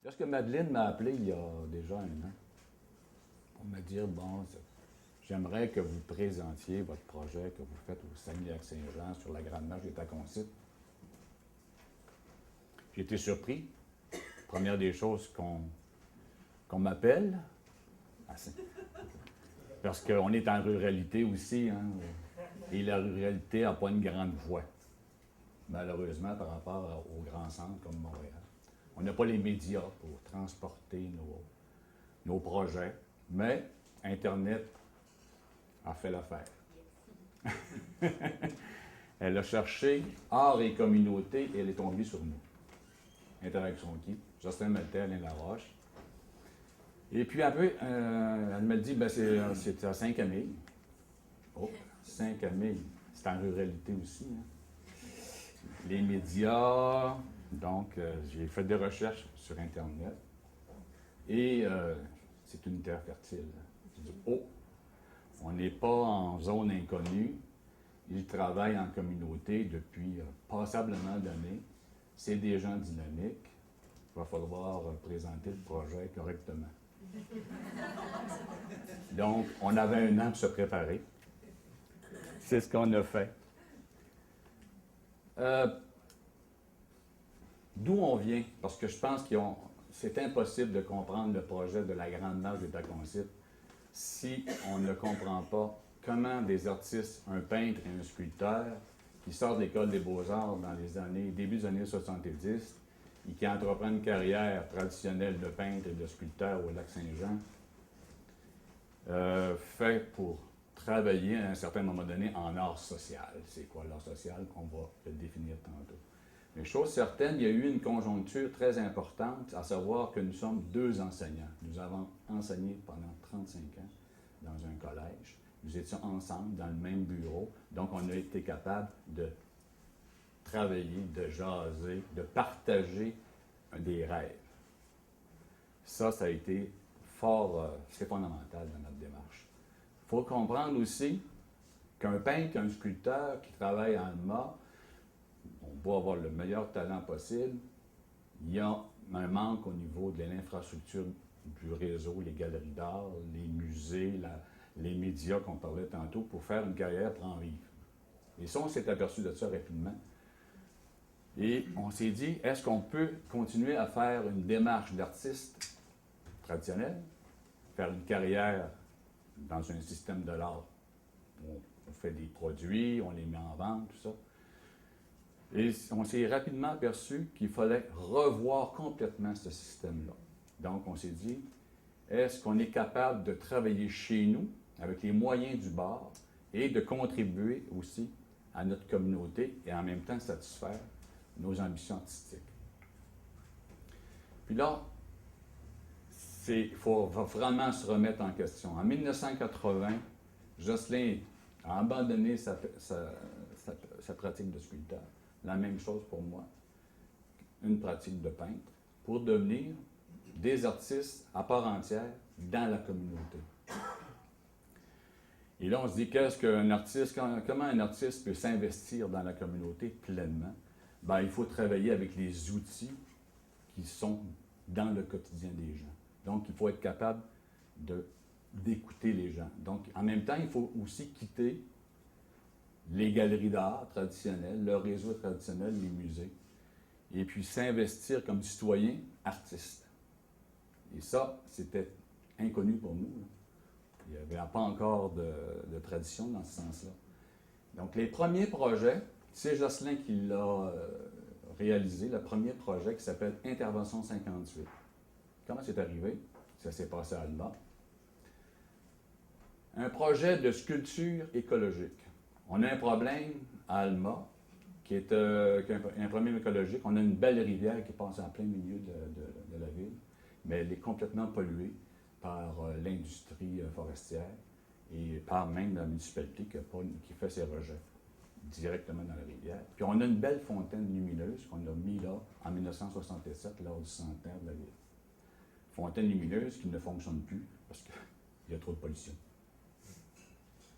Lorsque Madeleine m'a appelé il y a déjà 1 an pour me dire, bon, j'aimerais que vous présentiez votre projet que vous faites au Saguenay-Lac-Saint-Jean sur la Grande Marche des Taconsites. J'ai été surpris. Première des choses qu'on m'appelle, parce qu'on est en ruralité aussi, hein, et la ruralité n'a pas une grande voix, malheureusement, par rapport aux grands centres comme Montréal. On n'a pas les médias pour transporter nos projets, mais Internet a fait l'affaire. Elle a cherché art et communauté et elle est tombée sur nous. Interaction qui? Justin Maltais, Alain Laroche. Et puis après, elle me dit, ben c'est à Saint-Camille. Oh, Saint-Camille, c'est en ruralité aussi. Hein. Les médias, donc j'ai fait des recherches sur Internet. Et c'est une terre fertile. J'ai dit, oh, on n'est pas en zone inconnue. Ils travaillent en communauté depuis passablement d'années. C'est des gens dynamiques. Il va falloir présenter le projet correctement. Donc, on avait 1 an pour se préparer. C'est ce qu'on a fait. D'où on vient? Parce que je pense que c'est impossible de comprendre le projet de la Grande Marche des Taconsites si on ne comprend pas comment des artistes, un peintre et un sculpteur, qui sortent de l'École des Beaux-Arts dans les début des années 70, et qui entreprennent une carrière traditionnelle de peintre et de sculpteur au Lac-Saint-Jean, fait pour travailler à un certain moment donné en art social. C'est quoi l'art social? On va le définir tantôt. Mais chose certaine, il y a eu une conjoncture très importante, à savoir que nous sommes 2 enseignants. Nous avons enseigné pendant 35 ans dans un collège. Nous étions ensemble dans le même bureau, donc on a été capable de travailler, de jaser, de partager des rêves. Ça a été fort, c'est fondamental dans notre démarche. Il faut comprendre aussi qu'un peintre, un sculpteur qui travaille en Alma, on doit avoir le meilleur talent possible. Il y a un manque au niveau de l'infrastructure du réseau, les galeries d'art, les musées, les médias qu'on parlait tantôt, pour faire une carrière pour en vivre. Et ça, on s'est aperçu de ça rapidement. Et on s'est dit, est-ce qu'on peut continuer à faire une démarche d'artiste traditionnel, faire une carrière dans un système de l'art où on fait des produits, on les met en vente, tout ça. Et on s'est rapidement aperçu qu'il fallait revoir complètement ce système-là. Donc, on s'est dit, est-ce qu'on est capable de travailler chez nous, avec les moyens du bord, et de contribuer aussi à notre communauté et en même temps satisfaire nos ambitions artistiques? Puis là, il faut vraiment se remettre en question. En 1980, Jocelyn a abandonné sa pratique de sculpteur. La même chose pour moi, une pratique de peintre, pour devenir des artistes à part entière dans la communauté. Et là, on se dit, comment un artiste peut s'investir dans la communauté pleinement? Ben, il faut travailler avec les outils qui sont dans le quotidien des gens. Donc, il faut être capable d'écouter les gens. Donc, en même temps, il faut aussi quitter les galeries d'art traditionnelles, le réseau traditionnel, les musées, et puis s'investir comme citoyen artiste. Et ça, c'était inconnu pour nous. Là. Il n'y avait pas encore de tradition dans ce sens-là. Donc, les premiers projets, c'est Jocelyn qui l'a réalisé, le premier projet qui s'appelle Intervention 58. Comment c'est arrivé? Ça s'est passé à Alma. Un projet de sculpture écologique. On a un problème à Alma, qui est un problème écologique. On a une belle rivière qui passe en plein milieu de la ville, mais elle est complètement polluée par l'industrie forestière et par même la municipalité qui fait ses rejets directement dans la rivière. Puis on a une belle fontaine lumineuse qu'on a mis là en 1967 lors du centenaire de la ville. Fontaine lumineuse qui ne fonctionne plus parce qu'il y a trop de pollution.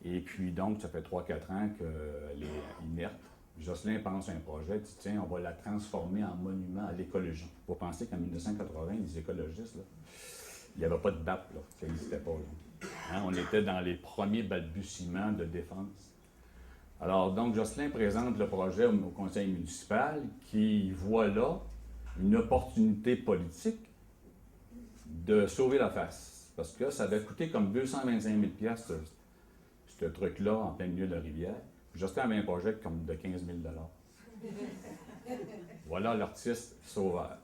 Et puis donc, ça fait 3-4 ans qu'elle est inerte, Jocelyn pense à un projet, dit tiens, on va la transformer en monument à l'écologie. Il faut penser qu'en 1980, les écologistes, là, il n'y avait pas de BAP, là, ça n'existait pas. Hein, on était dans les premiers balbutiements de défense. Alors, donc, Jocelyn présente le projet au conseil municipal qui voit là une opportunité politique de sauver la face. Parce que ça avait coûté comme 225 000 $, ce truc-là, en plein milieu de la rivière. Jocelyn avait un projet comme de 15 000 $. Voilà l'artiste sauveur.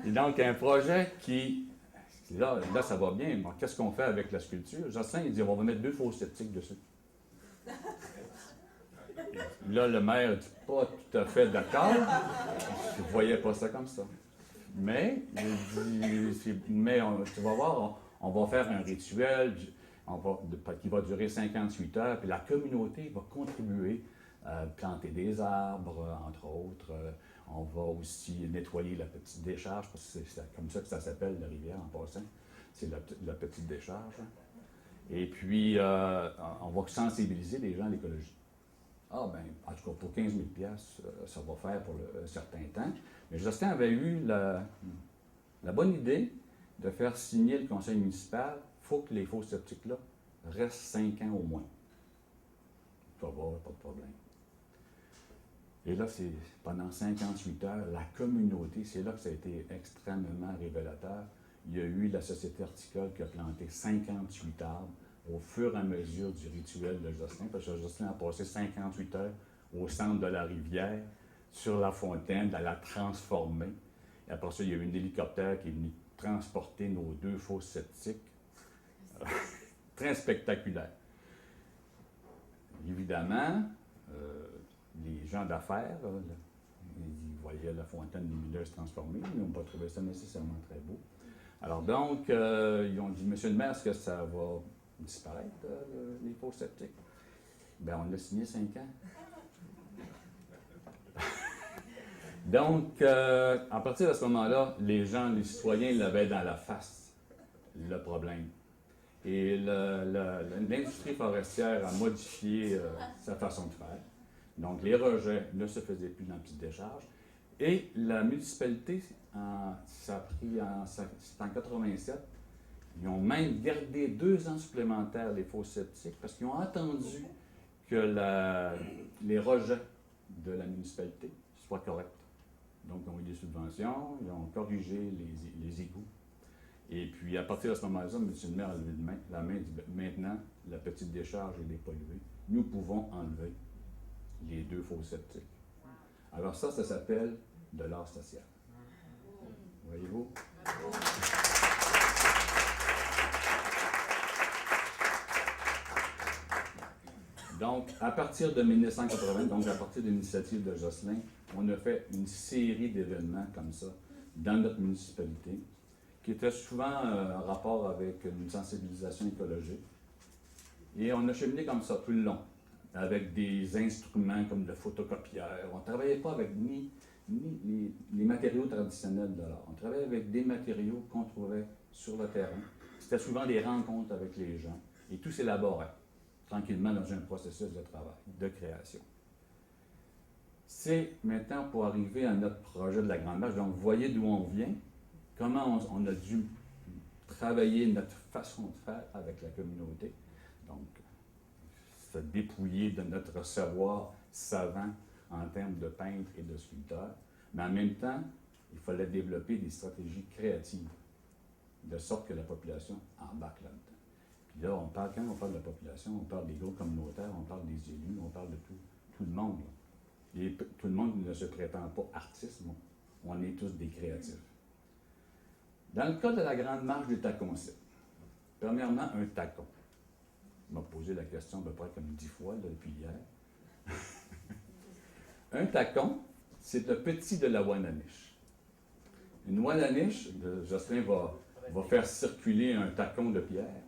Et donc, un projet qui... Là, ça va bien. Bon, qu'est-ce qu'on fait avec la sculpture? Jocelyn, il dit, on va mettre 2 fosses sceptiques dessus. Là, le maire dit pas tout à fait d'accord. Je ne voyais pas ça comme ça. Mais, il dit, tu vas voir, on va faire un rituel qui va durer 58 heures, puis la communauté va contribuer à planter des arbres, entre autres. On va aussi nettoyer la petite décharge, parce que c'est comme ça que ça s'appelle, la rivière, en passant. C'est la petite décharge. Et puis, on va sensibiliser les gens à l'écologie. Ah, ben, en tout cas, pour 15 000 $, ça va faire pour un certain temps. Mais Jocelyn avait eu la bonne idée de faire signer le conseil municipal. Il faut que les fosses sceptiques-là restent 5 ans au moins. Ça va, pas de problème. Et là, c'est pendant 58 heures, la communauté, c'est là que ça a été extrêmement révélateur. Il y a eu la Société horticole qui a planté 58 arbres au fur et à mesure du rituel de Jocelyn, parce que Jocelyn a passé 58 heures au centre de la rivière, sur la fontaine, à la transformer. Et après ça, il y a eu un hélicoptère qui est venu transporter nos 2 fosses sceptiques. Très spectaculaire. Évidemment, les gens d'affaires, ils voyaient la fontaine des Miller se transformer, ils n'ont pas trouvé ça nécessairement très beau. Alors donc, ils ont dit, Monsieur le maire, est-ce que ça va disparaître, les fosses sceptiques? Bien, on a signé 5 ans. Donc, à partir de ce moment-là, les gens, les citoyens l'avaient dans la face, le problème. Et l'industrie forestière a modifié sa façon de faire. Donc, les rejets ne se faisaient plus dans la petite décharge. Et la municipalité, c'est en 87, ils ont même gardé 2 ans supplémentaires les fosses sceptiques parce qu'ils ont attendu que les rejets de la municipalité soient corrects. Donc, ils ont eu des subventions, ils ont corrigé les égouts. Et puis, à partir de ce moment-là, M. le maire a levé la main et dit, maintenant, la petite décharge est dépolluée. Nous pouvons enlever les 2 fosses sceptiques. Alors ça s'appelle de l'art social. Voyez-vous? Donc, à partir de 1980, donc à partir de l'initiative de Jocelyn, on a fait une série d'événements comme ça dans notre municipalité, qui étaient souvent en rapport avec une sensibilisation écologique. Et on a cheminé comme ça tout le long, avec des instruments comme le photocopieur. On ne travaillait pas avec ni les matériaux traditionnels de l'art. On travaillait avec des matériaux qu'on trouvait sur le terrain. C'était souvent des rencontres avec les gens. Et tout s'élaborait tranquillement dans un processus de travail, de création. C'est maintenant pour arriver à notre projet de la Grande Marche. Donc, vous voyez d'où on vient, comment on a dû travailler notre façon de faire avec la communauté. Donc, se dépouiller de notre savoir savant en termes de peintre et de sculpteur. Mais en même temps, il fallait développer des stratégies créatives, de sorte que la population embarque là-dedans. Puis là, quand on parle de la population, on parle des groupes communautaires, on parle des élus, on parle de tout le monde. Et tout le monde ne se prétend pas artiste, on est tous des créatifs. Dans le cas de la Grande Marche du Tacon-Cite, premièrement, un tacon. On m'a posé la question à peu près comme 10 fois là, depuis hier. Un tacon, c'est le petit de la Wananiche. Une Wananiche, Jocelyn va faire circuler un tacon de pierre.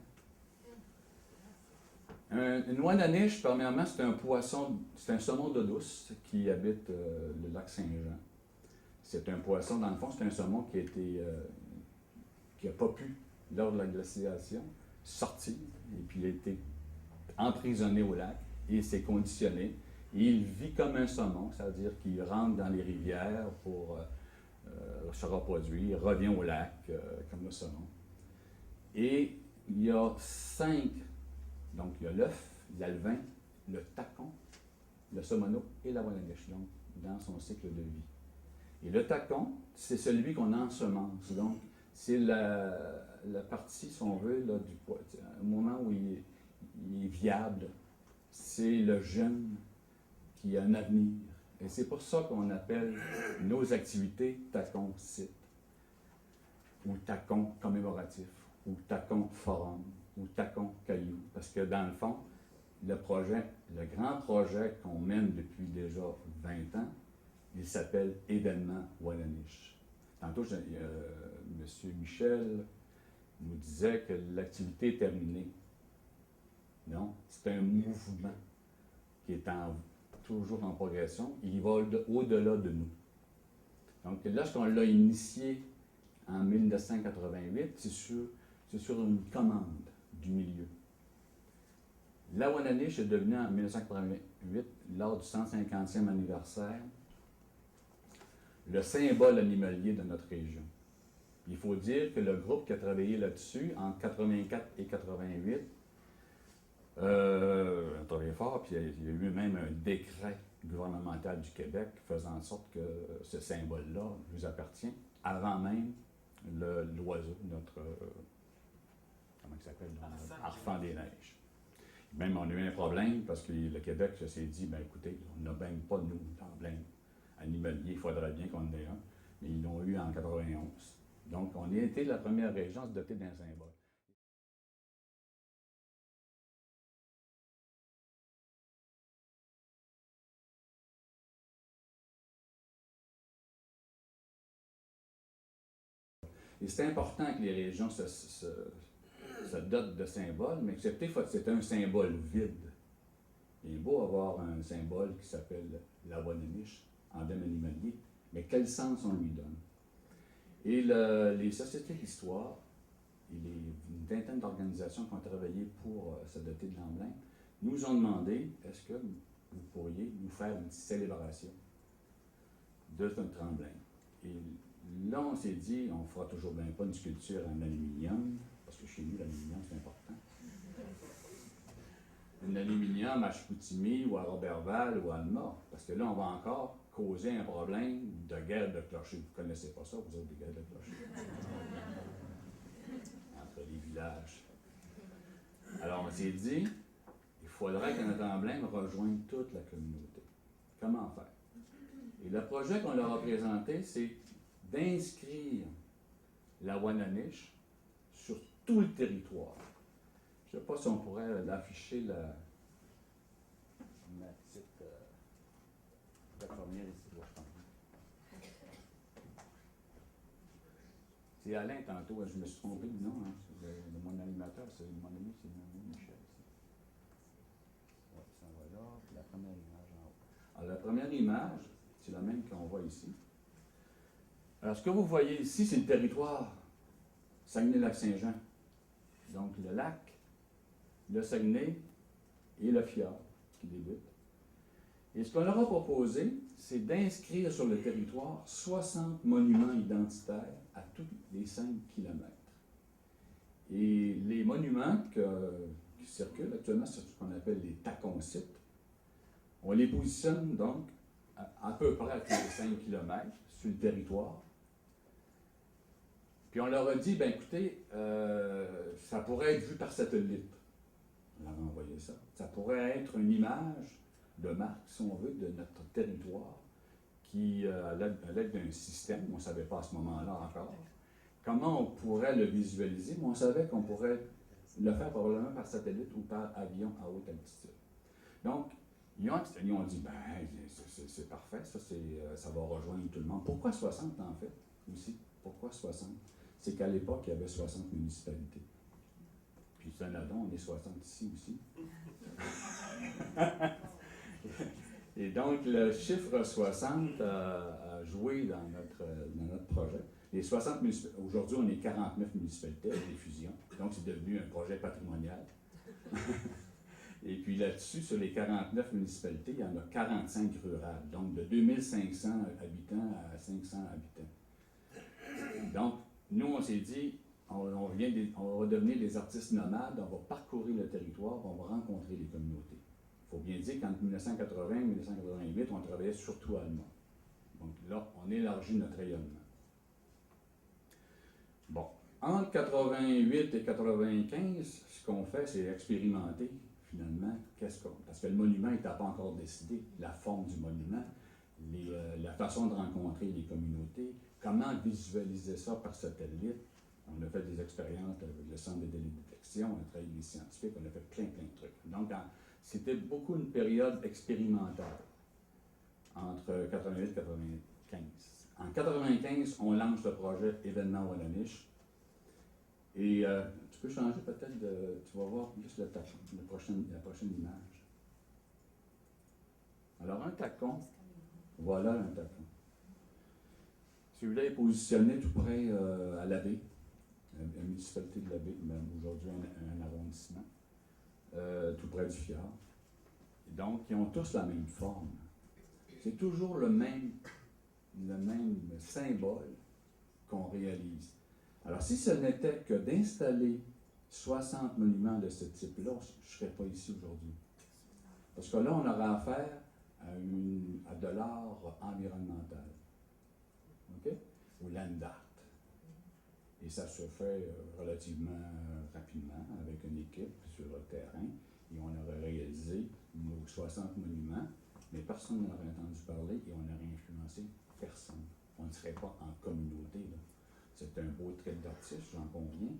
Une Wananiche, premièrement, c'est un poisson, c'est un saumon d'eau douce qui habite le lac Saint-Jean. C'est un poisson, dans le fond, c'est un saumon qui n'a pas pu, lors de la glaciation, sortir, et puis il a été emprisonné au lac, et c'est conditionné. Et il vit comme un saumon, c'est-à-dire qu'il rentre dans les rivières pour se reproduire, revient au lac comme le saumon. Et il y a 5, donc il y a l'œuf, l'alevin, le tacon, le saumono et la wananiche, donc dans son cycle de vie. Et le tacon, c'est celui qu'on ensemence, donc c'est la partie, si on veut, là, au moment où il est viable, c'est le jeune qui a un avenir. Et c'est pour ça qu'on appelle nos activités tacon-site, ou tacon commémoratif, ou tacon forum, ou tacon caillou. Parce que dans le fond, le grand projet qu'on mène depuis déjà 20 ans, il s'appelle Événement Wananiche. Tantôt, M. Michel nous disait que l'activité est terminée. Non, c'est un mouvement qui est toujours en progression. Il va au-delà de nous. Donc, lorsqu'on l'a initié en 1988, c'est sur une commande du milieu. La Wananiche est devenue en 1988, lors du 150e anniversaire, le symbole animalier de notre région. Il faut dire que le groupe qui a travaillé là-dessus, entre 84 et 88, a travaillé fort, puis il y a eu même un décret gouvernemental du Québec faisant en sorte que ce symbole-là nous appartient, avant même l'oiseau, notre, comment il s'appelle? Arfan des neiges. Même on a eu un problème parce que le Québec s'est dit, ben écoutez, on n'a même pas, nous, d'emblème animalier, il faudrait bien qu'on en ait un. Mais ils l'ont eu en 91. Donc, on a été la première région à se doter d'un symbole. Et c'est important que les régions se dotent de symboles, mais accepter que c'est un symbole vide. Il est beau avoir un symbole qui s'appelle la Wananiche, emblème animalier, mais quel sens on lui donne? Et les sociétés d'histoire et une vingtaine d'organisations qui ont travaillé pour se doter de l'emblème nous ont demandé, est-ce que vous pourriez nous faire une célébration de notre emblème? Et là, on s'est dit, on ne fera toujours bien pas une sculpture en aluminium, parce que chez nous, l'aluminium, c'est important. Un aluminium à Chicoutimi ou à Roberval ou à Alma, parce que là, on va encore causer un problème de guerre de clochers. Vous ne connaissez pas ça, vous autres, des guerres de clochers? Entre les villages. Alors, on s'est dit, il faudrait que notre emblème rejoigne toute la communauté. Comment faire? Et le projet qu'on leur a présenté, c'est d'inscrire la Wananiche sur tout le territoire. Je ne sais pas si on pourrait l'afficher ma petite première ici, je pense. C'est Alain tantôt, je me suis trompé de nom, hein, mon animateur, c'est mon ami, c'est Michel. Ouais, ça va là, puis la première image en haut. Alors la première image, c'est la même qu'on voit ici. Alors ce que vous voyez ici, c'est le territoire Saguenay-Lac-Saint-Jean. Donc le lac, le Saguenay et le fjord qui débutent. Et ce qu'on leur a proposé, c'est d'inscrire sur le territoire 60 monuments identitaires à tous les 5 kilomètres. Et les monuments qui circulent actuellement, c'est ce qu'on appelle les tacon-sites. On les positionne donc à peu près à tous les 5 kilomètres sur le territoire. Puis on leur a dit, ben écoutez, ça pourrait être vu par satellite. On leur a envoyé ça. Ça pourrait être une image de marque, si on veut, de notre territoire qui, à l'aide d'un système, on ne savait pas à ce moment-là encore, comment on pourrait le visualiser, mais on savait qu'on pourrait le faire probablement par satellite ou par avion à haute altitude. Donc, ils ont dit, ben, c'est parfait, ça va rejoindre tout le monde. Pourquoi 60 en fait, aussi? Pourquoi 60? C'est qu'à l'époque, il y avait 60 municipalités. Puis, Saint-Nadon, on est 60 ici aussi. Et donc, le chiffre 60 a joué dans notre projet. Les 60 municipalités, aujourd'hui, on est 49 municipalités avec des fusions. Donc, c'est devenu un projet patrimonial. Et puis là-dessus, sur les 49 municipalités, il y en a 45 rurales, donc de 2500 habitants à 500 habitants. Donc, nous, on s'est dit, on va devenir des artistes nomades, on va parcourir le territoire, on va rencontrer les communautés. Il faut bien dire qu'en 1980 et 1988, on travaillait surtout à Alma. Donc là, on élargit notre rayonnement. Bon, entre 88 et 95, ce qu'on fait, c'est expérimenter, finalement, parce que le monument n'était pas encore décidé, la forme du monument, la façon de rencontrer les communautés, comment visualiser ça par satellite. On a fait des expériences avec le centre de détection, on a travaillé avec des scientifiques, on a fait plein de trucs. Donc, c'était beaucoup une période expérimentale entre 88 et 95. En 95, on lance le projet Événement Wallanish. Et tu peux changer peut-être tu vas voir juste la prochaine image. Alors, un tacon, voilà un tacon. Celui-là est positionné tout près à l'Abbé, la municipalité de l'Abbé, même aujourd'hui un arrondissement, tout près du fjord. Et donc, ils ont tous la même forme. C'est toujours le même symbole qu'on réalise. Alors, si ce n'était que d'installer 60 monuments de ce type-là, je ne serais pas ici aujourd'hui. Parce que là, on aura affaire à de l'art environnemental. OK? Ou land art. Et ça se fait relativement rapidement avec une équipe sur le terrain. Et on aurait réalisé nos 60 monuments, mais personne n'aurait entendu parler et on n'aurait influencé personne. On ne serait pas en communauté, là. C'est un beau trait d'artiste, j'en conviens,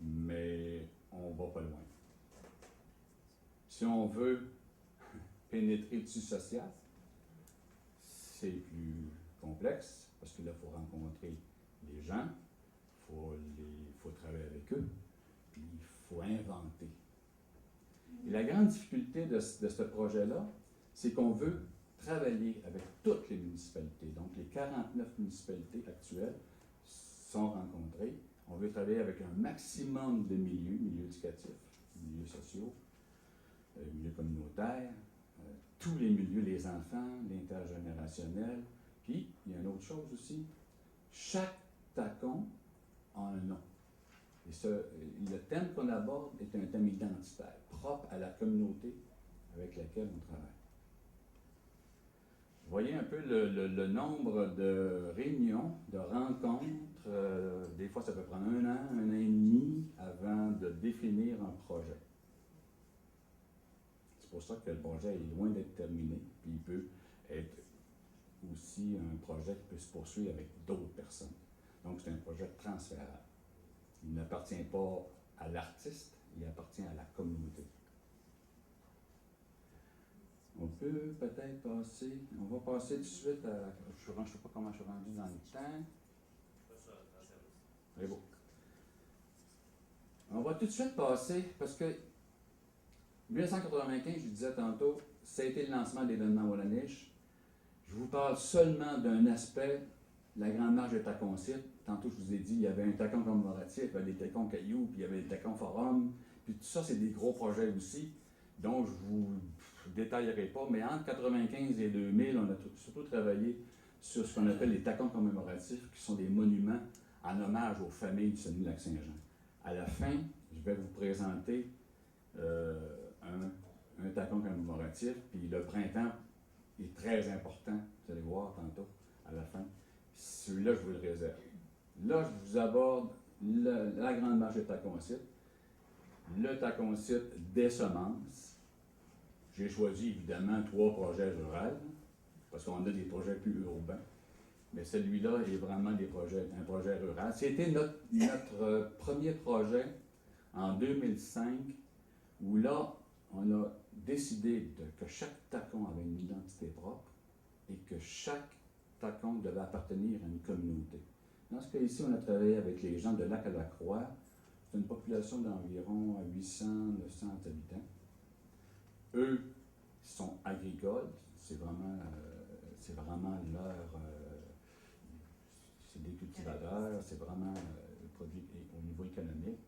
mais on ne va pas loin. Si on veut pénétrer le tissu social, c'est plus complexe, parce que là, il faut rencontrer les gens, il faut travailler avec eux, puis il faut inventer. Et la grande difficulté de ce projet-là, c'est qu'on veut travailler avec toutes les municipalités. Donc, les 49 municipalités actuelles sont rencontrées. On veut travailler avec un maximum de milieux éducatifs, milieux sociaux, milieux communautaires, tous les milieux, les enfants, l'intergénérationnel. Puis, il y a une autre chose aussi, chaque tacon a un nom. Et le thème qu'on aborde est un thème identitaire, propre à la communauté avec laquelle on travaille. Vous voyez un peu le nombre de réunions, de rencontres. Des fois, ça peut prendre un an et demi avant de définir un projet. C'est pour ça que le projet est loin d'être terminé, puis il peut être aussi un projet qui peut se poursuivre avec d'autres personnes. Donc, c'est un projet transférable. Il n'appartient pas à l'artiste, il appartient à la communauté. On peut peut-être passer, on va passer tout de suite à, je ne sais pas comment je suis rendu dans le temps. C'est beau. On va tout de suite passer, parce que 1995, je disais tantôt, ça a été le lancement de l'événement Wallanish. Je vous parle seulement d'un aspect, la Grande Marche de Tacon-Site. Tantôt, je vous ai dit, il y avait un tacon commémoratif, il y avait des tacons cailloux, puis il y avait des tacons forum. Puis tout ça, c'est des gros projets aussi, dont je ne vous détaillerai pas. Mais entre 1995 et 2000, on a surtout travaillé sur ce qu'on appelle les tacons commémoratifs, qui sont des monuments en hommage aux familles du Saguenay-Lac-Saint-Jean. À la fin, je vais vous présenter un tacon commémoratif, puis le printemps est très important, vous allez voir tantôt, à la fin. Celui-là, je vous le réserve. Là, je vous aborde la Grande Marche de Tacon-Site, le Tacon-Site des semences. J'ai choisi évidemment 3 projets ruraux, parce qu'on a des projets plus urbains. Mais celui-là est vraiment un projet rural. C'était notre premier projet en 2005, où là, on a décidé que chaque tacon avait une identité propre et que chaque tacon devait appartenir à une communauté. Dans ce cas-ci, on a travaillé avec les gens de Lac-à-la-Croix. C'est une population d'environ 800-900 habitants. Eux sont agricoles, c'est vraiment leur... c'est des cultivateurs, c'est vraiment le produit au niveau économique.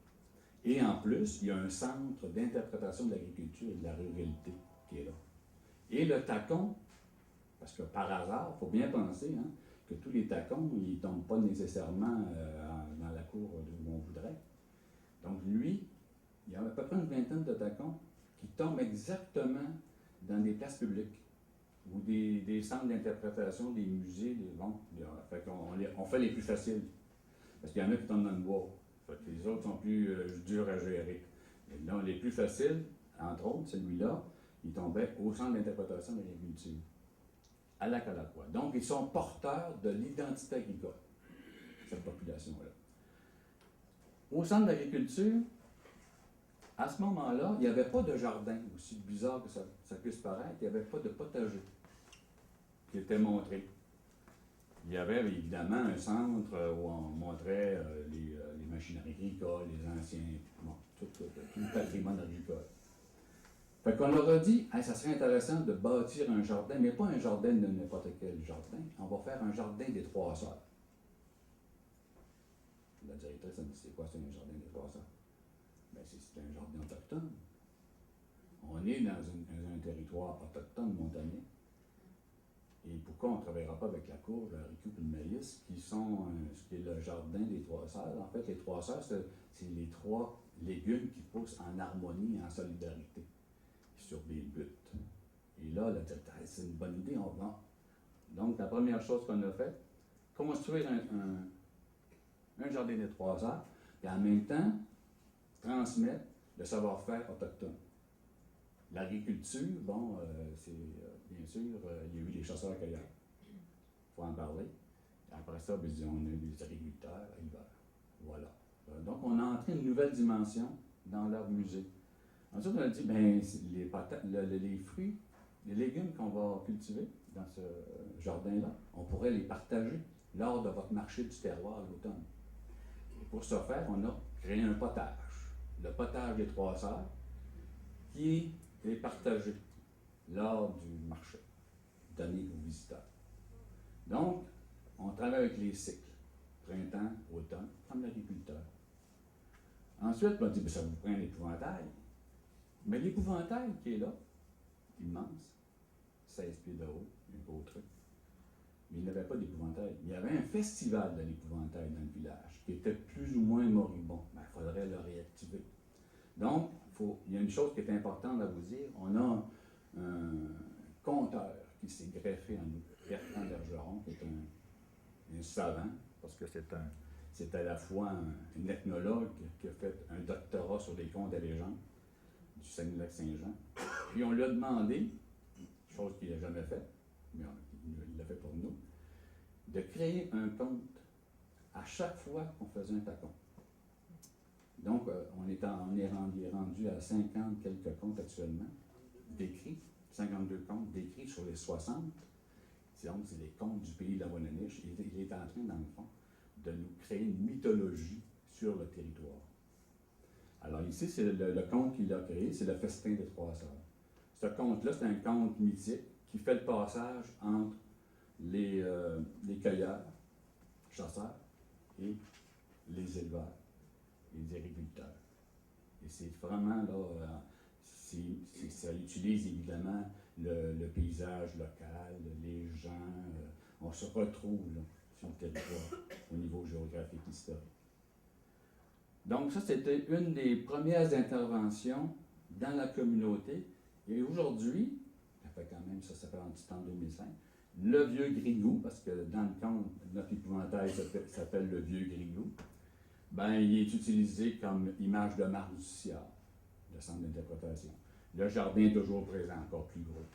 Et en plus, il y a un centre d'interprétation de l'agriculture et de la ruralité qui est là. Et le tacon, parce que par hasard, il faut bien penser hein, que tous les tacons, ils ne tombent pas nécessairement dans la cour où on voudrait. Donc lui, il y a à peu près une vingtaine de tacons qui tombent exactement dans des places publiques ou des centres d'interprétation, des musées. On fait les plus faciles. Parce qu'il y en a qui tombent dans le bois. Fait que les autres sont plus durs à gérer. Et là, les plus faciles, entre autres, celui-là, il tombait au centre d'interprétation de l'agriculture, à la Calaqua. Donc, ils sont porteurs de l'identité agricole, cette population-là. Au centre d'agriculture, à ce moment-là, il n'y avait pas de jardin, aussi bizarre que ça puisse paraître, il n'y avait pas de potager qui était montré. Il y avait évidemment un centre où on montrait les machines agricoles, les anciens, bon, tout le patrimoine agricole. Fait qu'on leur a dit, hey, ça serait intéressant de bâtir un jardin, mais pas un jardin de n'importe quel jardin. On va faire un jardin des Trois Sœurs. La directrice a dit, c'est quoi, c'est un jardin des Trois Sœurs? Bien, c'est un jardin autochtone. On est dans un territoire autochtone montagnais. Et pourquoi on ne travaillera pas avec la courge, le haricot et le maïs, qui sont ce qui est le jardin des Trois Sœurs? En fait, les Trois Sœurs, c'est les trois légumes qui poussent en harmonie et en solidarité sur des buttes. Et là, la directrice, c'est une bonne idée, on va. Donc, la première chose qu'on a fait, construire un jardin des Trois Sœurs, et en même temps, transmettre le savoir-faire autochtone. L'agriculture, bon, c'est bien sûr, il y a eu les chasseurs-cueilleurs. Il faut en parler. Après ça, ben, on a eu des agriculteurs à l'hiver. Voilà. Donc, on a entré une nouvelle dimension dans leur musée. Ensuite, on a dit, bien, les fruits, les légumes qu'on va cultiver dans ce jardin-là, on pourrait les partager lors de votre marché du terroir à l'automne. Et pour ce faire, on a créé un potage. Le potage des Trois Sœurs, qui est partagé lors du marché, donné aux visiteurs. Donc, on travaille avec les cycles, printemps, automne, comme l'agriculteur. Ensuite, on dit, bien, ça vous prend un épouvantail. Mais l'épouvantail qui est là, immense, 16 pieds de haut, un gros truc, mais il n'y avait pas d'épouvantail. Il y avait un festival de l'épouvantail dans le village, qui était plus ou moins moribond. Ben, il faudrait le réactiver. Donc, il y a une chose qui est importante à vous dire. On a un conteur qui s'est greffé en nous, Bertrand Bergeron, qui est un savant, parce que c'est à la fois un ethnologue qui a fait un doctorat sur les contes et légendes du Saguenay-Lac-Saint-Jean. Puis on lui a demandé, chose qu'il n'a jamais faite, mais il l'a fait pour nous, de créer un conte à chaque fois qu'on faisait un tacon. Donc, on est rendu à 50 quelques contes actuellement, décrits, 52 contes décrits sur les 60. Donc, c'est les contes du pays de la Wananiche. Il est en train, dans le fond, de nous créer une mythologie sur le territoire. Alors ici, c'est le conte qu'il a créé, c'est le Festin des Trois Sœurs. Ce conte-là, c'est un conte mythique qui fait le passage entre les cueilleurs, chasseurs, et les éleveurs. Les agriculteurs. Et c'est vraiment là, ça utilise évidemment le paysage local, les gens, on se retrouve là, sur le territoire au niveau géographique historique. Donc ça, c'était une des premières interventions dans la communauté. Et aujourd'hui, ça fait quand même, ça fait en 2005, le vieux grigou, parce que dans le conte, notre épouvantail s'appelle le vieux grigou. Ben, il est utilisé comme image de marque du Ciard, le centre d'interprétation. Le jardin est toujours présent, encore plus gros.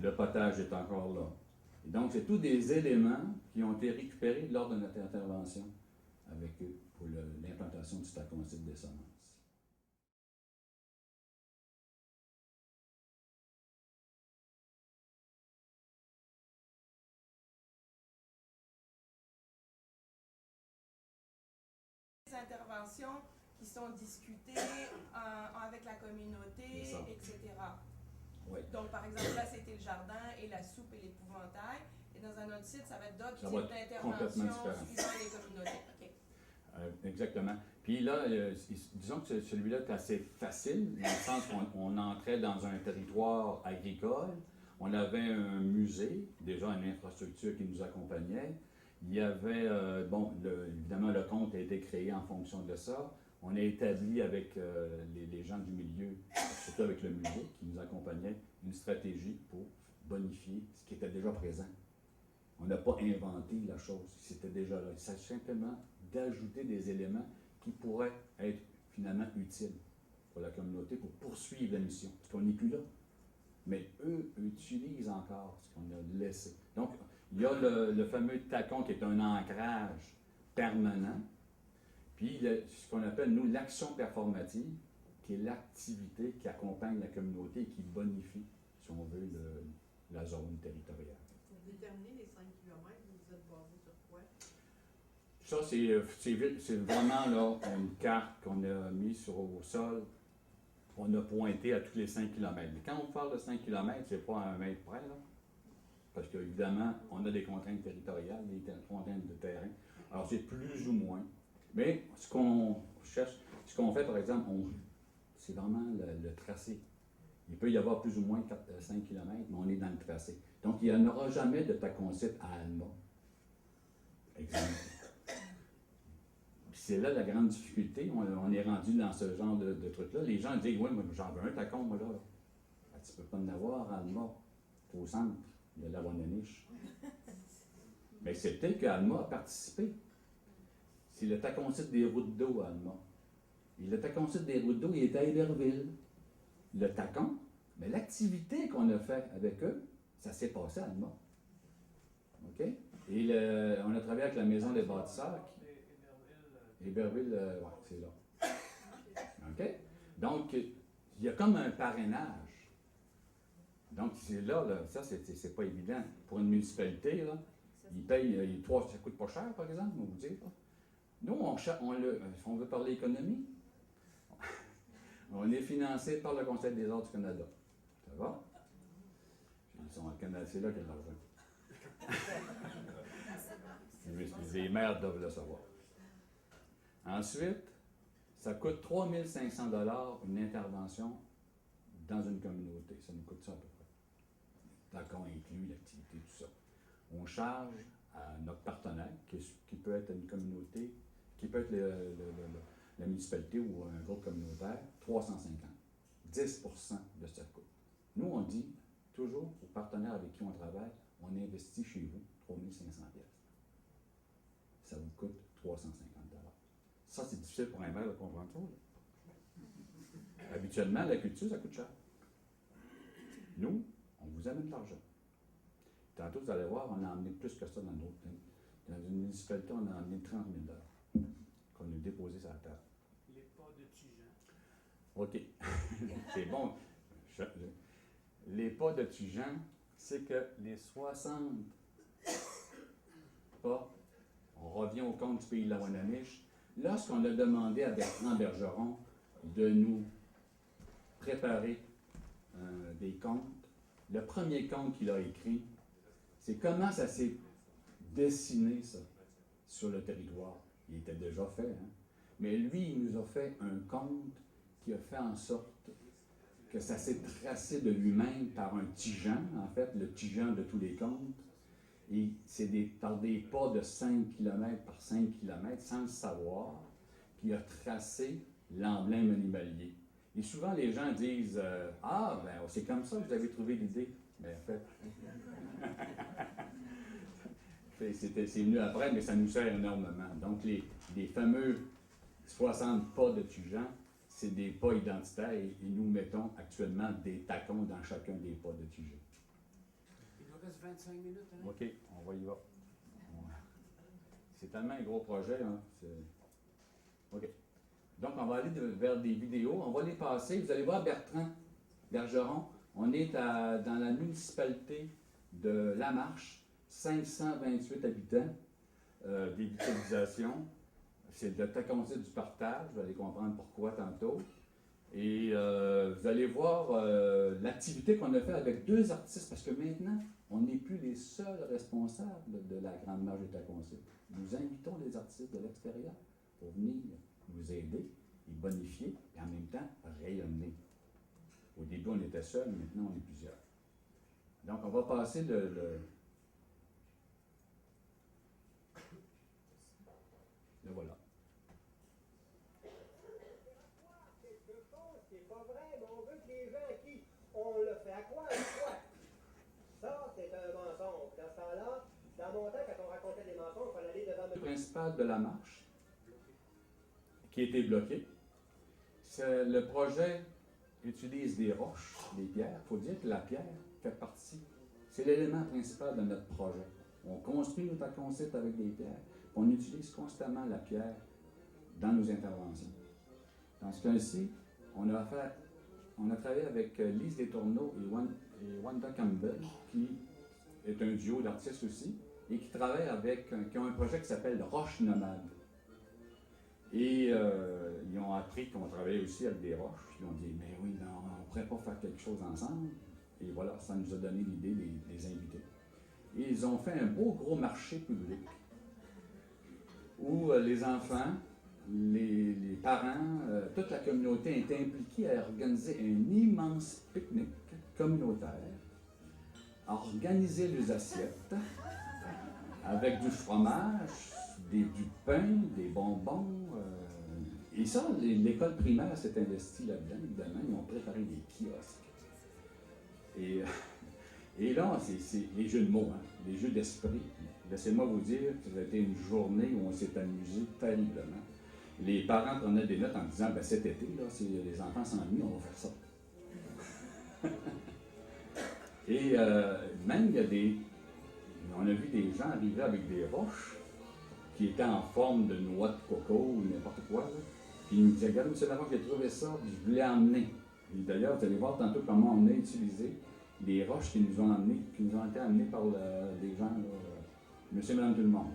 Le potage est encore là. Et donc, c'est tous des éléments qui ont été récupérés lors de notre intervention avec eux pour l'implantation du taconcyte des semences. Interventions qui sont discutées avec la communauté, etc. Oui. Donc, par exemple, là, c'était le jardin et la soupe et l'épouvantail. Et dans un autre site, ça va être d'autres types d'interventions suivant les communautés. Okay. Exactement. Puis là, disons que celui-là est assez facile, dans le sens qu'on entrait dans un territoire agricole, on avait un musée, déjà une infrastructure qui nous accompagnait. Il y avait, évidemment, le compte a été créé en fonction de ça. On a établi avec les gens du milieu, surtout avec le musée qui nous accompagnait, une stratégie pour bonifier ce qui était déjà présent. On n'a pas inventé la chose, c'était déjà là. Il s'agit simplement d'ajouter des éléments qui pourraient être finalement utiles pour la communauté pour poursuivre la mission, parce qu'on n'est plus là. Mais eux utilisent encore ce qu'on a laissé. Donc, il y a le fameux tacon qui est un ancrage permanent, puis ce qu'on appelle, nous, l'action performative, qui est l'activité qui accompagne la communauté et qui bonifie, si on veut, la zone territoriale. Pour déterminer les 5 km, vous êtes basé sur quoi? Ça, c'est vraiment là, une carte qu'on a mise au sol. On a pointé à tous les 5 km. Mais quand on parle de 5 km, c'est pas à 1 mètre près, là. Parce qu'évidemment, on a des contraintes territoriales, des contraintes de terrain. Alors, c'est plus ou moins. Mais ce qu'on cherche, ce qu'on fait, par exemple, c'est vraiment le tracé. Il peut y avoir plus ou moins 5 km, mais on est dans le tracé. Donc, il n'y en aura jamais de taconcite à Alma. Exemple. C'est là la grande difficulté. On est rendu dans ce genre de truc-là. Les gens disent, oui, moi j'en veux un tacon, moi là. Ben, tu peux pas en avoir à Alma, au centre de la Wananiche. Mais c'est peut-être qu'Alma a participé. C'est le taconcite des routes d'eau à Alma. Et le taconcite des routes d'eau, il est à Héberville. Le tacon, mais l'activité qu'on a faite avec eux, ça s'est passé à Alma. OK? Et on a travaillé avec la Maison des bâtisseurs. Héberville, oui, c'est là. OK? Donc, il y a comme un parrainage. Donc, c'est là, ça, c'est pas évident. Pour une municipalité, là, ils payent, ça coûte pas cher, par exemple, on vous dit. Là. Nous, on veut parler économie. On est financé par le Conseil des arts du Canada. Ça va? Ils sont au Canada, c'est là qu'il y a de l'argent. Les maires doivent le savoir. Ensuite, ça coûte 3 500 $ une intervention dans une communauté. Ça nous coûte ça à peu près. Tant qu'on inclut l'activité, tout ça. On charge à notre partenaire, qui peut être une communauté, qui peut être la municipalité ou un groupe communautaire, 350. 10 % de ce coût. Nous, on dit toujours aux partenaires avec qui on travaille, on investit chez vous 3 500 $. Ça vous coûte 350 $. Ça, c'est difficile pour un maire de comprendre ça. Habituellement, la culture, ça coûte cher. Nous, on vous amène de l'argent. Tantôt, vous allez voir, on a emmené plus que ça dans notre. Dans une municipalité, on a emmené 30 000 $ qu'on a déposé sur la table. Les pas de Tujan. OK. C'est bon. Les pas de Tujan, c'est que les 60 pas, on revient au compte du pays de la Wananiche. Lorsqu'on a demandé à Bertrand Bergeron de nous préparer des comptes, le premier compte qu'il a écrit, c'est comment ça s'est dessiné, ça, sur le territoire. Il était déjà fait, hein? Mais lui, il nous a fait un compte qui a fait en sorte que ça s'est tracé de lui-même par un tigeant, en fait, le tigeant de tous les comptes. Et c'est par des pas de 5 km par 5 km, sans le savoir, qu'il a tracé l'emblème animalier. Et souvent, les gens disent ah, ben c'est comme ça que vous avez trouvé l'idée. Mais en fait, c'est venu après, mais ça nous sert énormément. Donc, les fameux 60 pas de Tujan, c'est des pas identitaires et nous mettons actuellement des tacons dans chacun des pas de Tujan. Il nous reste 25 minutes. Hein? OK, on va y va. C'est tellement un gros projet. Hein? OK. Donc, on va aller vers des vidéos. On va les passer. Vous allez voir Bertrand Bergeron. On est dans la municipalité de Lamarche, 528 habitants, des utilisations. C'est le taconcite du partage. Vous allez comprendre pourquoi tantôt. Et vous allez voir l'activité qu'on a fait avec 2 artistes, parce que maintenant, on n'est plus les seuls responsables de la Grande Marche des taconcites. Nous invitons les artistes de l'extérieur pour venir nous aider et bonifier et en même temps rayonner. Au début, on était seuls, maintenant on est plusieurs. Donc, on va passer le voilà. C'est pas vrai, mais on veut que les gens à qui on le fait à quoi, ça, c'est un mensonge. Dans ce temps-là, dans mon temps, quand on racontait des mensonges, il fallait aller devant Le principal de la marche, qui a été bloqué, le projet utilise des roches, des pierres. Il faut dire que la pierre fait partie, c'est l'élément principal de notre projet. On construit notre concept avec des pierres, puis on utilise constamment la pierre dans nos interventions. Dans ce cas-ci, on a travaillé avec Lise Destourneaux et Wanda Campbell, qui est un duo d'artistes aussi, et qui travaillent qui ont un projet qui s'appelle Roche Nomade. Et ils ont appris qu'on travaillait aussi avec des roches. Ils ont dit, mais oui, non, on ne pourrait pas faire quelque chose ensemble. Et voilà, ça nous a donné l'idée de les inviter. Et ils ont fait un beau gros marché public où les enfants, les parents, toute la communauté était impliquée à organiser un immense pique-nique communautaire, à organiser les assiettes avec du fromage, du pain, des bonbons. Et ça, l'école primaire s'est investie là-dedans, évidemment. Ils ont préparé des kiosques. Et là, c'est les jeux de mots, hein, les jeux d'esprit. Laissez-moi vous dire que ça a été une journée où on s'est amusé terriblement. Les parents prenaient des notes en disant, ben, cet été, là, si les enfants s'ennuient, on va faire ça. Et même, on a vu des gens arriver avec des roches qui étaient en forme de noix de coco ou n'importe quoi. Là. Puis ils nous disaient, regarde, monsieur Laroche, j'ai trouvé ça, puis je voulais emmener. Et d'ailleurs, vous allez voir tantôt comment on a utilisé des roches qui nous ont été amenées par des gens, monsieur et madame tout le monde.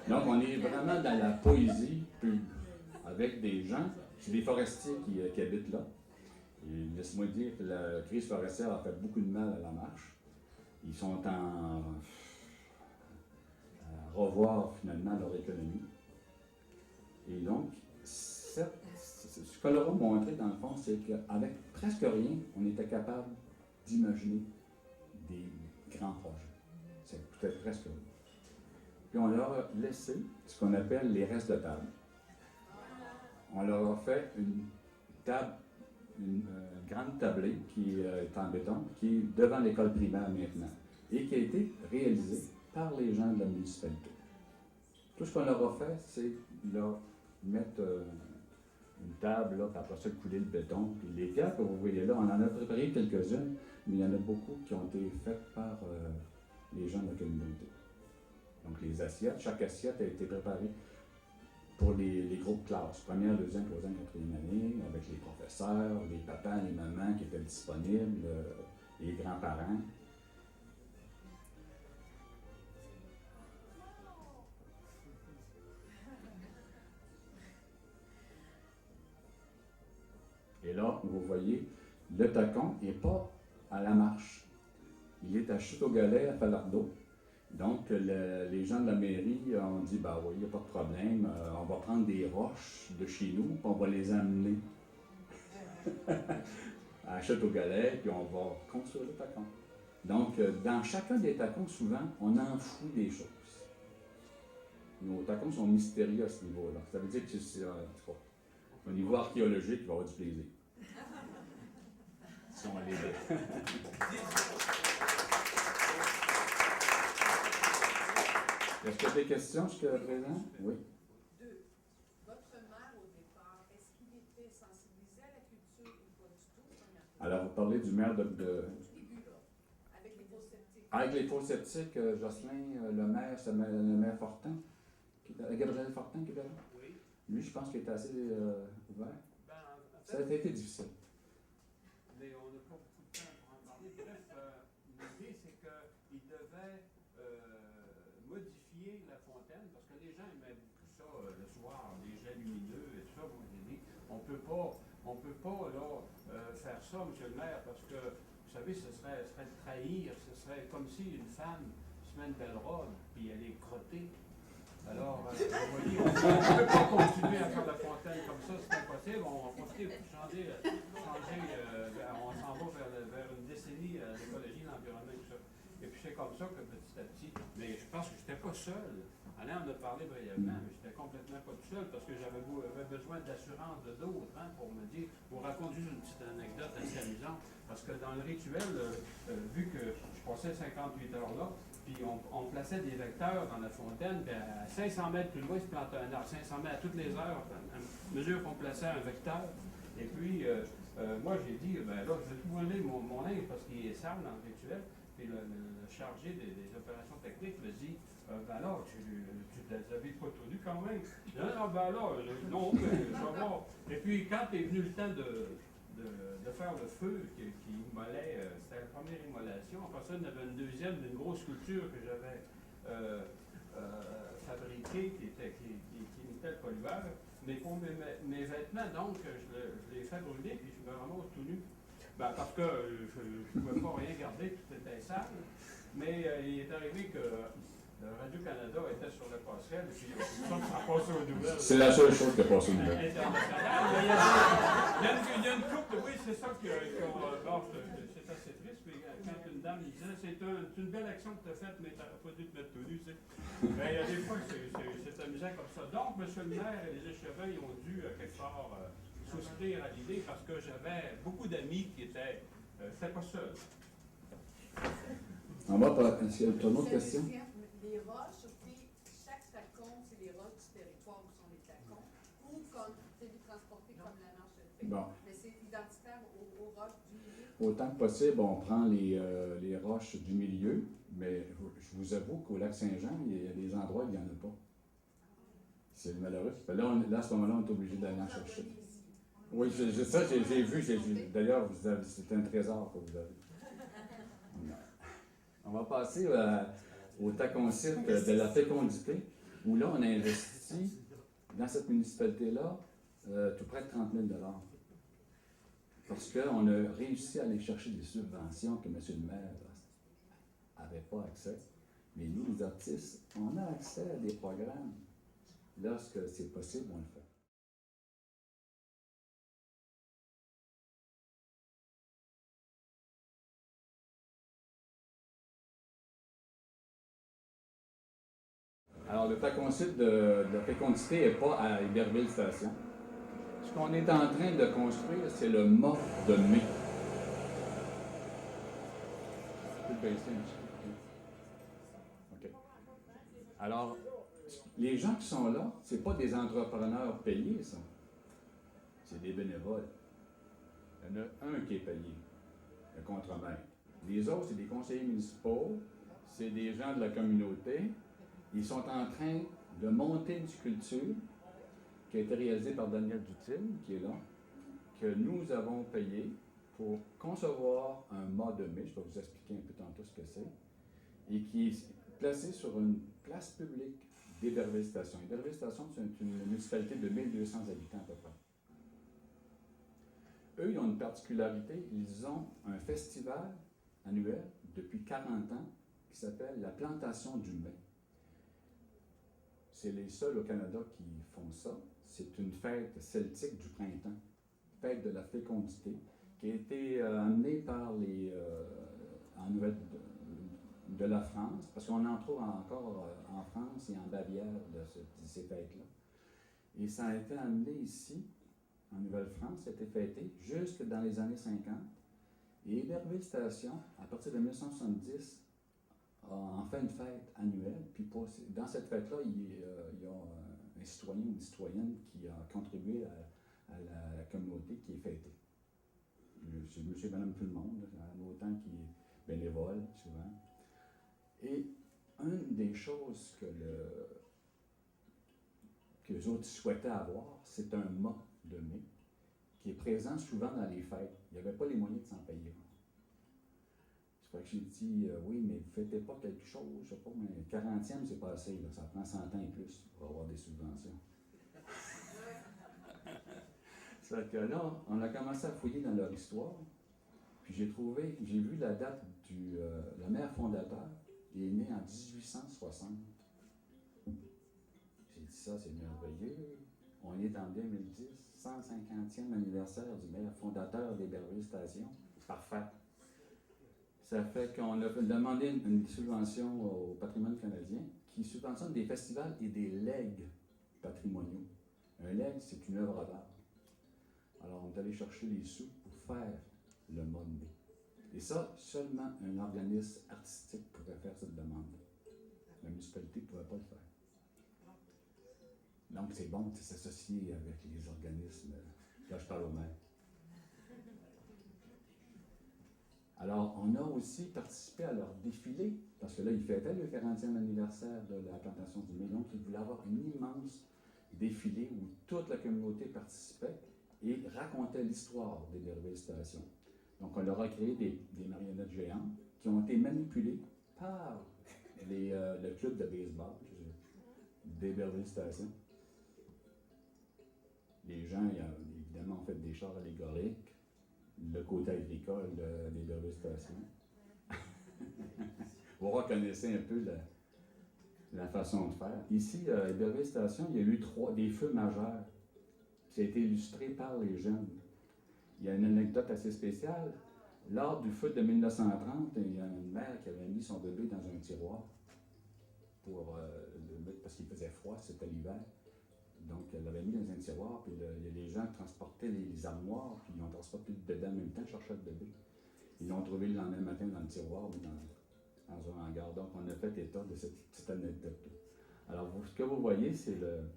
Donc, on est vraiment dans la poésie pure, avec des gens, c'est des forestiers qui habitent là. Et laisse-moi dire que la crise forestière a fait beaucoup de mal à la marche. Ils sont à revoir finalement leur économie. Et donc, ce que leur a montré dans le fond, c'est qu'avec presque rien, on était capable d'imaginer des grands projets. C'est peut-être presque rien. Puis on leur a laissé ce qu'on appelle les restes de table. On leur a fait une grande tablée qui est en béton, qui est devant l'école primaire maintenant, et qui a été réalisée par les gens de la municipalité. Tout ce qu'on leur a fait, c'est leur mettre une table, là, puis après ça, couler le béton. Puis les pierres que vous voyez là, on en a préparé quelques-unes, mais il y en a beaucoup qui ont été faites par les gens de la communauté. Donc les assiettes, chaque assiette a été préparée pour les groupes classes, première, deuxième, troisième, quatrième année, avec les professeurs, les papas, les mamans qui étaient disponibles, les grands-parents. Et là, vous voyez, le tacon n'est pas à la marche. Il est à Chute-au-Galet, à Falardeau. Donc, les gens de la mairie ont dit, ben oui, il n'y a pas de problème, on va prendre des roches de chez nous, puis on va les amener à Chute-au-Galet, puis on va construire le tacon. Donc, dans chacun des tacons, souvent, on enfouit des choses. Nos tacons sont mystérieux à ce niveau-là. Ça veut dire que c'est au niveau archéologique, il va y avoir du plaisir. Si on les Est-ce qu'il y a des questions jusqu'à présent? Oui. Deux. Votre maire, au départ, est-ce qu'il était sensibilisé à la culture ou pas du tout? Alors, vous parlez du maire de... Au début, là, avec les faux sceptiques. Avec les faux sceptiques, Jocelyn, le maire Fortin, Gabriel Fortin qui est là. Oui. Lui, je pense qu'il était assez ouvert. Ben, en Ça a fait, été difficile. mais on n'a pas beaucoup de temps pour en parler. Bref, l'idée, c'est qu'il devait modifier la fontaine, parce que les gens aimaient beaucoup ça le soir, les jets lumineux et tout ça. Moi, j'ai dit, on peut pas là, faire ça, monsieur le maire, parce que, vous savez, ce serait de trahir, ce serait comme si une femme se se met une belle robe, puis elle est crottée. Alors, vous voyez, on ne peut pas continuer à faire la fontaine comme ça, c'est impossible. On va profiter pour changer on s'en va vers une décennie à l'écologie, l'environnement, tout ça. Et puis c'est comme ça que petit à petit, mais je pense que je n'étais pas seul. Alain en a parlé brièvement, mais je n'étais complètement pas tout seul parce que j'avais besoin d'assurance de d'autres pour me dire, pour raconter juste une petite anecdote assez amusante, parce que dans le rituel, vu que je passais 58 heures là, puis on plaçait des vecteurs dans la fontaine, puis à 500 mètres plus loin, il se plantait un arbre. 500 mètres à toutes les heures, à mesure qu'on plaçait un vecteur. Et puis, moi, j'ai dit, ben là, je vais tout brûler mon linge parce qu'il est sale dans le rituel. Puis le chargé des opérations techniques me dit, ben là, tu t'habilles pas tout nu quand même. Non, ben là, non, mais je vais voir. Et puis, quand est venu le temps de faire le feu qui immolait, c'était la première immolation. Après ça, il y avait une deuxième, une grosse sculpture que j'avais fabriquée qui imitait le pollueur. Mais pour mes vêtements, donc, je les fais brûler puis je me ramasse tout nu. Ben, parce que je ne pouvais pas rien garder, tout était sale. Mais il est arrivé que Radio-Canada était sur la passerelle, puis ça passé aux nouvelles. C'est la seule chose qui a passé aux nouvelles. Il y a une couple, oui, c'est ça c'est assez triste. Puis quand une dame disait, c'est une belle action que tu as faite, mais tu n'aurais pas dû te mettre tout nu, tu sais. Mais il y a des fois que c'est amusant comme ça. Donc, M. le maire et les échevins, ils ont dû, quelque part, souscrire à l'idée parce que j'avais beaucoup d'amis qui étaient. C'était pas seul. On va pas. Est-ce qu'il y a une autre question? Les roches, puis chaque flacon, c'est les roches du territoire où sont les flacons, ou comme c'est transporté comme la marche le fait. Bon. Mais c'est identitaire aux roches du milieu. Autant que possible, on prend les roches du milieu, mais je vous avoue qu'au lac Saint-Jean, il y a des endroits où il n'y en a pas. C'est malheureux. Là, à ce moment-là, on est obligé d'aller en chercher. Oui, j'ai vu. D'ailleurs, c'est un trésor que vous avez. On va passer au taconcite de la fécondité, où là, on a investi dans cette municipalité-là tout près de 30 000 $. Parce qu'on a réussi à aller chercher des subventions que M. le maire n'avait pas accès. Mais nous, les artistes, on a accès à des programmes. Lorsque c'est possible, on le fait. Alors, le taconcite de la fécondité n'est pas à Iberville Station. Ce qu'on est en train de construire, c'est le mât de mai. Je peux le baisser un petit peu. OK. Alors, les gens qui sont là, ce n'est pas des entrepreneurs payés, ça. C'est des bénévoles. Il y en a un qui est payé, le contremaître. Les autres, c'est des conseillers municipaux, c'est des gens de la communauté. Ils sont en train de monter une sculpture qui a été réalisée par Daniel Dutil, qui est là, que nous avons payé pour concevoir un mât de mai. Je vais vous expliquer un peu tantôt ce que c'est. Et qui est placé sur une place publique d'Iberville Station. Iberville Station, c'est une municipalité de 1200 habitants à peu près. Eux, ils ont une particularité. Ils ont un festival annuel depuis 40 ans qui s'appelle la Plantation du mai. C'est les seuls au Canada qui font ça. C'est une fête celtique du printemps, fête de la fécondité, qui a été amenée par en Nouvelle de la France, parce qu'on en trouve encore en France et en Bavière de ces fêtes-là. Et ça a été amené ici, en Nouvelle-France, ça a été fêté jusque dans les années 50. Et Iberville Station, à partir de 1970, en fait une fête annuelle, puis dans cette fête-là, il y a un citoyen ou une citoyenne qui a contribué à la communauté qui est fêtée. C'est monsieur et madame tout le monde, autant qui est bénévole, souvent. Et une des choses que les autres souhaitaient avoir, c'est un mât de mai, qui est présent souvent dans les fêtes. Il n'y avait pas les moyens de s'en payer. C'est que j'ai dit, oui, mais vous ne faites pas quelque chose, je ne sais pas, mais 40e, c'est pas assez, là, ça prend 100 ans et plus pour avoir des subventions. C'est que là, on a commencé à fouiller dans leur histoire, puis j'ai vu la date du le maire fondateur, Il est né en 1860. J'ai dit ça, c'est merveilleux. On est en 2010, 150e anniversaire du maire fondateur d'Héberville Station. Parfait. Ça fait qu'on a demandé une subvention au patrimoine canadien qui subventionne des festivals et des legs patrimoniaux. Un leg, c'est une œuvre d'art. Alors, on est allé chercher les sous pour faire le Monday. Et ça, seulement un organisme artistique pourrait faire cette demande. La municipalité ne pouvait pas le faire. Donc, c'est bon de s'associer avec les organismes. Là, je parle au maire. Alors, on a aussi participé à leur défilé, parce que là, ils fêtaient le 40e anniversaire de la plantation du Mai. Donc, ils voulaient avoir un immense défilé où toute la communauté participait et racontait l'histoire d'Héberville Station. Donc, on leur a créé des marionnettes géantes qui ont été manipulées par le club de baseball d'Héberville Station. Les gens, évidemment, ont fait des chars allégoriques, le côté agricole d'Héberville Station. Vous reconnaissez un peu la façon de faire. Ici, à Héberville Station, il y a eu des feux majeurs. Ça a été illustré par les jeunes. Il y a une anecdote assez spéciale. Lors du feu de 1930, il y a une mère qui avait mis son bébé dans un tiroir pour le mettre parce qu'il faisait froid, c'était l'hiver. Donc, elle l'avait mis dans un tiroir, puis les gens transportaient les armoires, puis ils ont transporté dedans en même temps, cherchaient le bébé. Ils l'ont trouvé le lendemain matin dans le tiroir ou dans un hangar. Donc, on a fait état de cette petite anecdote-là. Alors, ce que vous voyez, c'est le...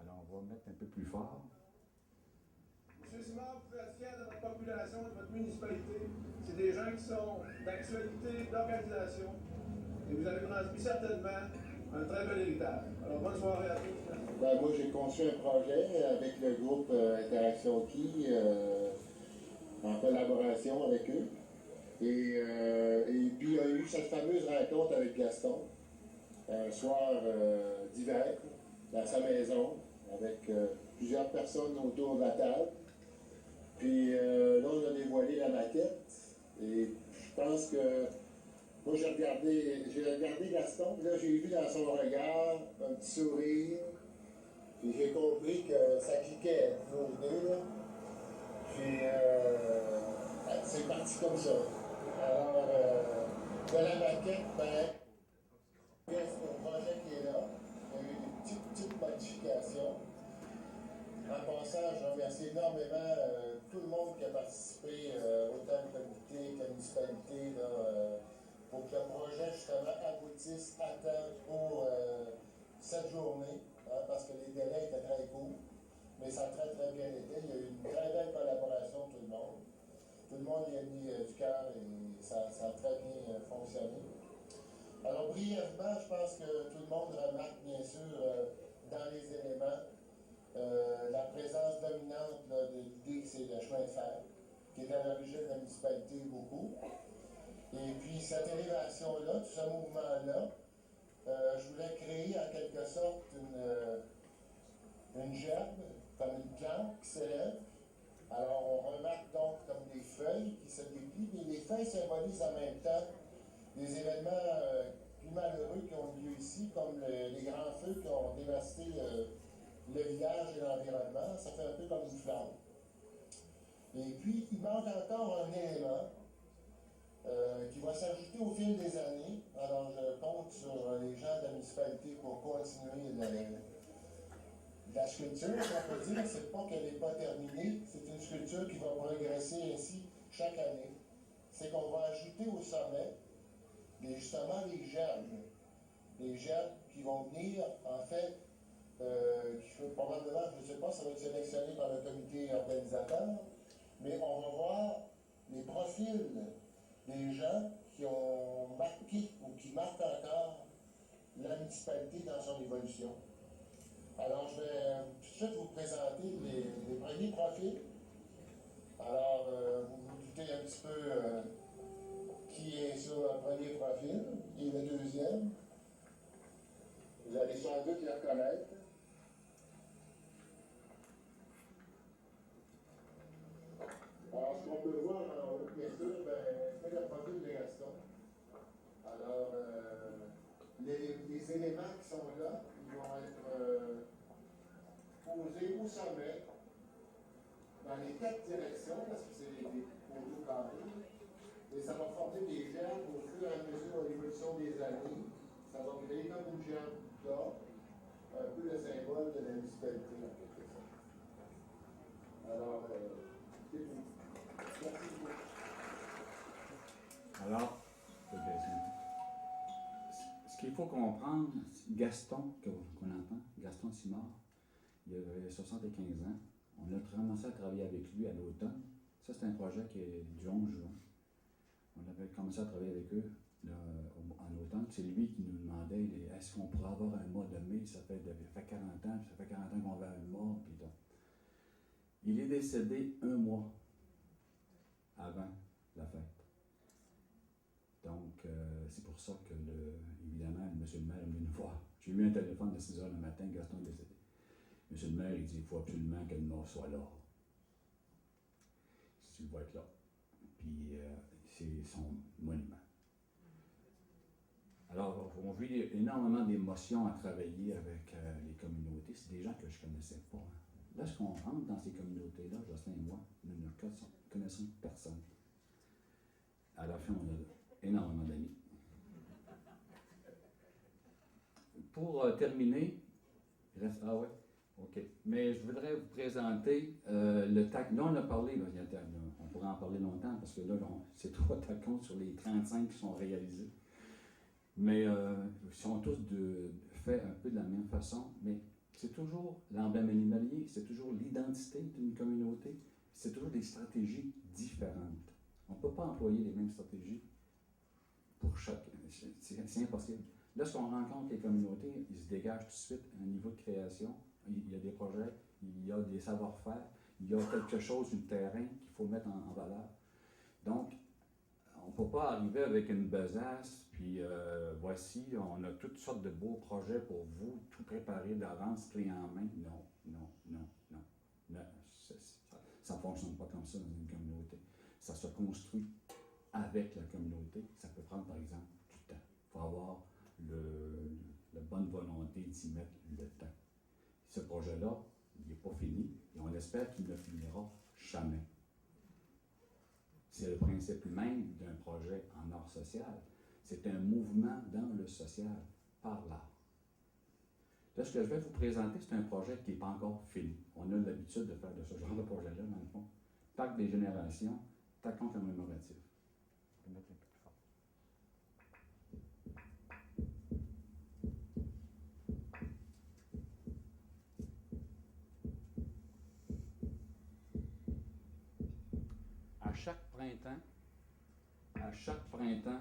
Alors, on va mettre un peu plus fort. M. Simard, vous pouvez être fier de votre population, de votre municipalité. C'est des gens qui sont d'actualité, d'organisation. Et vous avez transmis certainement un très bel héritage. Alors, bonne soirée à tous. Ben, moi, j'ai conçu un projet avec le groupe Interaction Qui, en collaboration avec eux. Et puis, il y a eu cette fameuse rencontre avec Gaston, un soir d'hiver, dans sa maison, avec plusieurs personnes autour de la table. Puis là, on a dévoilé la maquette. Et je pense que moi, j'ai regardé Gaston, puis là, j'ai vu dans son regard un petit sourire. Puis j'ai compris que ça cliquait nos deux, là. Puis c'est parti comme ça. Alors, de la maquette, ben, c'est le projet qui est là. Il y a eu des petites modifications. En passant, je remercie énormément tout le monde qui a participé, autant le comité que la municipalité, là, pour que le projet, justement, aboutisse à temps pour cette journée, hein, parce que les délais étaient très courts, mais ça a très, très bien été. Il y a eu une très belle collaboration de tout le monde. Tout le monde y a mis du cœur et ça a très bien fonctionné. Alors, brièvement, je pense que tout le monde remarque, bien sûr, dans les éléments, la présence dominante là, de l'idée que c'est le chemin de fer, qui est à l'origine de la municipalité beaucoup. Et puis cette élévation-là, tout ce mouvement-là, je voulais créer en quelque sorte une gerbe, comme une plante qui s'élève. Alors on remarque donc comme des feuilles qui se déplient, et les feuilles symbolisent en même temps des événements plus malheureux qui ont lieu ici, comme les grands feux qui ont dévasté le village et l'environnement. Ça fait un peu comme une flamme. Et puis, il manque encore un élément qui va s'ajouter au fil des années. Alors, je compte sur les gens de la municipalité pour continuer la sculpture, on peut dire. C'est pas qu'elle n'est pas terminée, c'est une sculpture qui va progresser ainsi chaque année. C'est qu'on va ajouter au sommet justement les gerbes. Les gerbes qui vont venir, en fait, probablement, je ne sais pas, ça va être sélectionné par le comité organisateur, mais on va voir les profils des gens qui ont marqué ou qui marquent encore la municipalité dans son évolution. Alors, je vais tout de suite vous présenter les premiers profils. Alors, vous vous doutez un petit peu qui est sur le premier profil et le deuxième. Vous allez sans doute les reconnaître. Alors, ce qu'on peut voir en haut, bien sûr, c'est le profil de Gaston. Alors, les éléments qui sont là, ils vont être posés au sommet, dans les 4 directions, parce que c'est des poteaux carrés, et ça va former des germes au fur et à mesure de l'évolution des années. Ça va créer comme une germe d'or, un peu le symbole de la municipalité, en quelque sorte. Alors, c'est tout. Merci beaucoup. Alors, ce qu'il faut comprendre, Gaston, qu'on entend, Gaston Simard, il avait 75 ans. On a commencé à travailler avec lui à l'automne. Ça, c'est un projet qui est du 11 juin. On avait commencé à travailler avec eux en automne. C'est lui qui nous demandait est-ce qu'on pourrait avoir un mois de mai. Ça fait 40 ans, ça fait 40 ans qu'on veut un mois. Puis donc. Il est décédé un mois avant la fête. Donc, c'est pour ça que, évidemment, M. le maire est venu nous voir. J'ai eu un téléphone à 6 h le matin, Gaston est décédé. M. le maire, il dit il faut absolument que le mort soit là. Si il va être là. Puis, c'est son monument. Alors, on vit énormément d'émotions à travailler avec les communautés. C'est des gens que je ne connaissais pas. Lorsqu'on rentre dans ces communautés-là, Jocelyn et moi, nous ne connaissons personne. À la fin, on a énormément d'amis. Pour terminer, ah ouais, ok. Mais je voudrais vous présenter le TAC. Là, on a parlé, là, on pourrait en parler longtemps parce que là, c'est 3 tacons sur les 35 qui sont réalisés. Mais ils sont tous faits un peu de la même façon, mais c'est toujours l'emblème animalier, c'est toujours l'identité d'une communauté, c'est toujours des stratégies différentes. On ne peut pas employer les mêmes stratégies pour chacun. C'est impossible. Lorsqu'on rencontre les communautés, ils se dégagent tout de suite un niveau de création. Il y a des projets, il y a des savoir-faire, il y a quelque chose, un terrain qu'il faut mettre en valeur. Donc, on ne peut pas arriver avec une besace, puis voici, on a toutes sortes de beaux projets pour vous, tout préparé d'avance, clé en main. Non. Ça ne fonctionne pas comme ça dans une communauté. Ça se construit avec la communauté. Ça peut prendre, par exemple, du temps. Il faut avoir la bonne volonté d'y mettre le temps. Ce projet-là, il n'est pas fini, et on espère qu'il ne finira jamais. C'est le principe même d'un projet en art social. C'est un mouvement dans le social, par l'art. Là, ce que je vais vous présenter, c'est un projet qui n'est pas encore fini. On a l'habitude de faire de ce genre de projet-là, dans le fond. TAC des générations, TAC commémoratif. Je vais mettre un peu plus fort. À chaque printemps,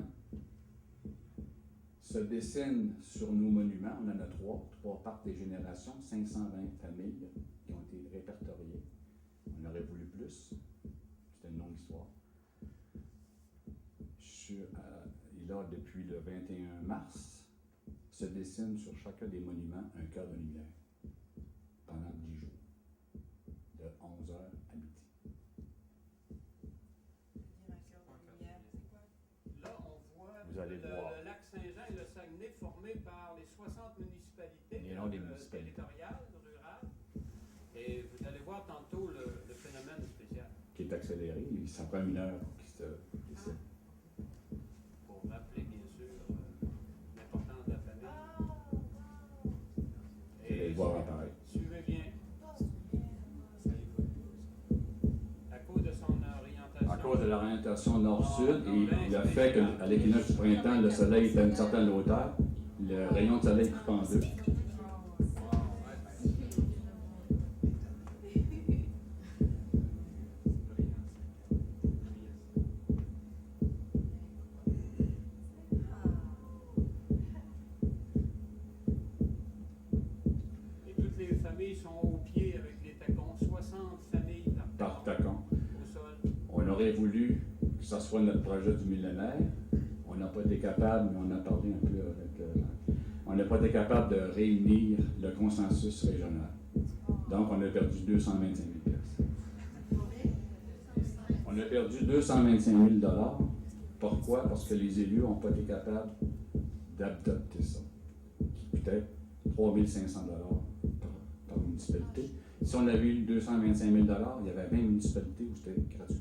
se dessinent sur nos monuments, on en a 3 parcs des générations, 520 familles qui ont été répertoriées. On aurait voulu plus, c'était une longue histoire. Et là, depuis le 21 mars, se dessine sur chacun des monuments un cœur de lumière pendant 10 jours, de 11h à midi. Là, on voit Vous allez voir. le lac Saint-Jean et le Saguenay formés par les 60 municipalités Les noms des municipalités. territoriales, rurales. Et vous allez voir tantôt le phénomène spécial. Qui est accéléré, ça prend 1 heure pour qu'il se décide. Pour rappeler, bien sûr, l'importance de la famille. Et voir apparaître. Suivez bien. À cause de son orientation. À cause de l'orientation nord-sud et le fait qu'à l'équinoxe du printemps, le soleil est à une certaine hauteur, le rayon de soleil coupe en deux. Et toutes les familles sont au pied avec les tacons, 60 familles Par tacon. au sol. On aurait voulu que ce soit notre projet du millénaire. On n'a pas été capable, mais on a parlé un peu avec... on n'a pas été capable de réunir le consensus régional. Donc, on a perdu 225 000 $. On a perdu 225 000 $. Pourquoi? Parce que les élus n'ont pas été capables d'adopter ça. c'était 3 500 par municipalité. Si on avait eu 225 000 il y avait 20 municipalités où c'était gratuit.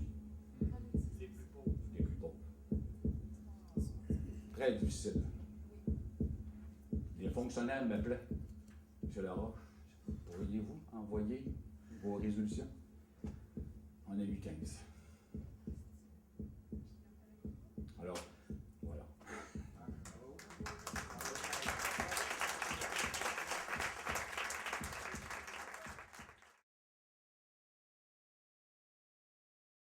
Les plus pauvres. Les plus pauvres. Très difficile. Les fonctionnaires m'appelaient. M. Laroche, pourriez-vous envoyer vos résolutions? On a eu 15.